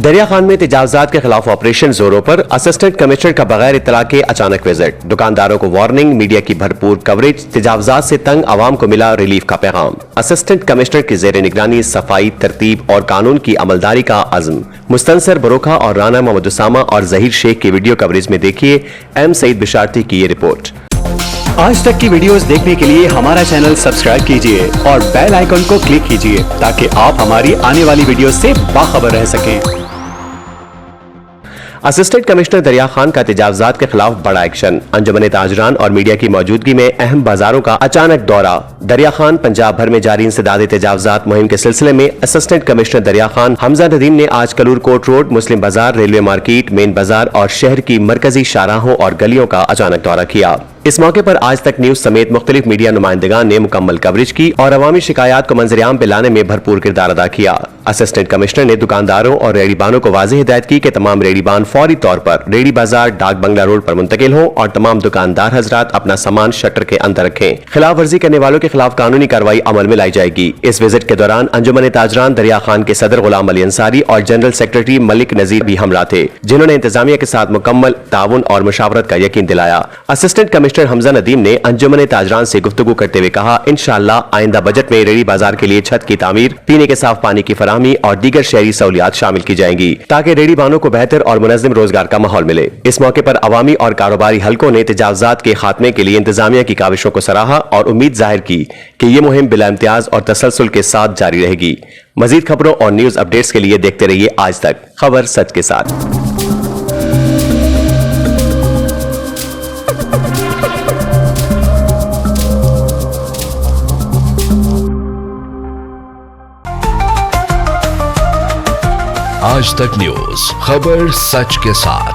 دریا خان میں تجاوزات کے خلاف آپریشن زوروں پر، اسسٹنٹ کمشنر کا بغیر اطلاع کے اچانک وزٹ، دکانداروں کو وارننگ، میڈیا کی بھرپور کوریج، تجاوزات سے تنگ عوام کو ملا ریلیف کا پیغام۔ اسسٹنٹ کمشنر کی زیر نگرانی صفائی، ترتیب اور قانون کی عملداری کا عزم۔ مستنصر بروکھا اور رانا محمد اسامہ اور ظہیر شیخ کی ویڈیو کوریج میں دیکھیے ایم سعید بشارتی کی یہ رپورٹ۔ آج تک کی ویڈیوز دیکھنے کے لیے ہمارا چینل سبسکرائب کیجئے اور بیل آئیکن کو کلک کیجئے تاکہ آپ ہماری آنے والی ویڈیوز سے باخبر رہ سکیں۔ اسسٹنٹ کمشنر دریا خان کا تجاوزات کے خلاف بڑا ایکشن، انجمن تاجران اور میڈیا کی موجودگی میں اہم بازاروں کا اچانک دورہ۔ دریا خان پنجاب بھر میں جاری انسداد تجاوزات مہم کے سلسلے میں اسسٹنٹ کمشنر دریا خان حمزہ ندیم نے آج کلور کوٹ روڈ، مسلم بازار، ریلوے مارکیٹ، مین بازار اور شہر کی مرکزی شاہراہوں اور گلیوں کا اچانک دورہ کیا۔ اس موقع پر آج تک نیوز سمیت مختلف میڈیا نمائندگان نے مکمل کوریج کی اور عوامی شکایات کو منظر عام پہ لانے میں بھرپور کردار ادا کیا۔ اسسٹنٹ کمشنر نے دکانداروں اور ریڑی بانوں کو واضح ہدایت کی کہ تمام ریڑی بان فوری طور پر ریڑی بازار ڈاک بنگلہ روڈ پر منتقل ہوں اور تمام دکاندار حضرات اپنا سامان شٹر کے اندر رکھیں۔ خلاف ورزی کرنے والوں کے خلاف قانونی کارروائی عمل میں لائی جائے گی۔ اس وزٹ کے دوران انجمن تاجران دریا خان کے صدر غلام علی انصاری اور جنرل سیکرٹری ملک نذیر بھی ہمراہ تھے، جنہوں نے انتظامیہ کے ساتھ مکمل تعاون اور مشاورت کا یقین دلایا۔ اسسٹنٹ کمشنر حمزہ ندیم نے انجمن تاجران سے گفتگو کرتے ہوئے کہا، انشاءاللہ آئندہ بجٹ میں ریڑی بازار کے لیے چھت کی تعمیر، پینے کے صاف پانی کی فراہمی اور دیگر شہری سہولیات شامل کی جائیں گی تاکہ ریڑی بانوں کو بہتر اور منظم روزگار کا ماحول ملے۔ اس موقع پر عوامی اور کاروباری حلقوں نے تجاوزات کے خاتمے کے لیے انتظامیہ کی کاوشوں کو سراہا اور امید ظاہر کی کہ یہ مہم بلا امتیاز اور تسلسل کے ساتھ جاری رہے گی۔ مزید خبروں اور نیوز اپڈیٹس کے لیے دیکھتے رہیے آج تک، خبر سچ کے ساتھ۔ آج تک نیوز، خبر سچ کے ساتھ۔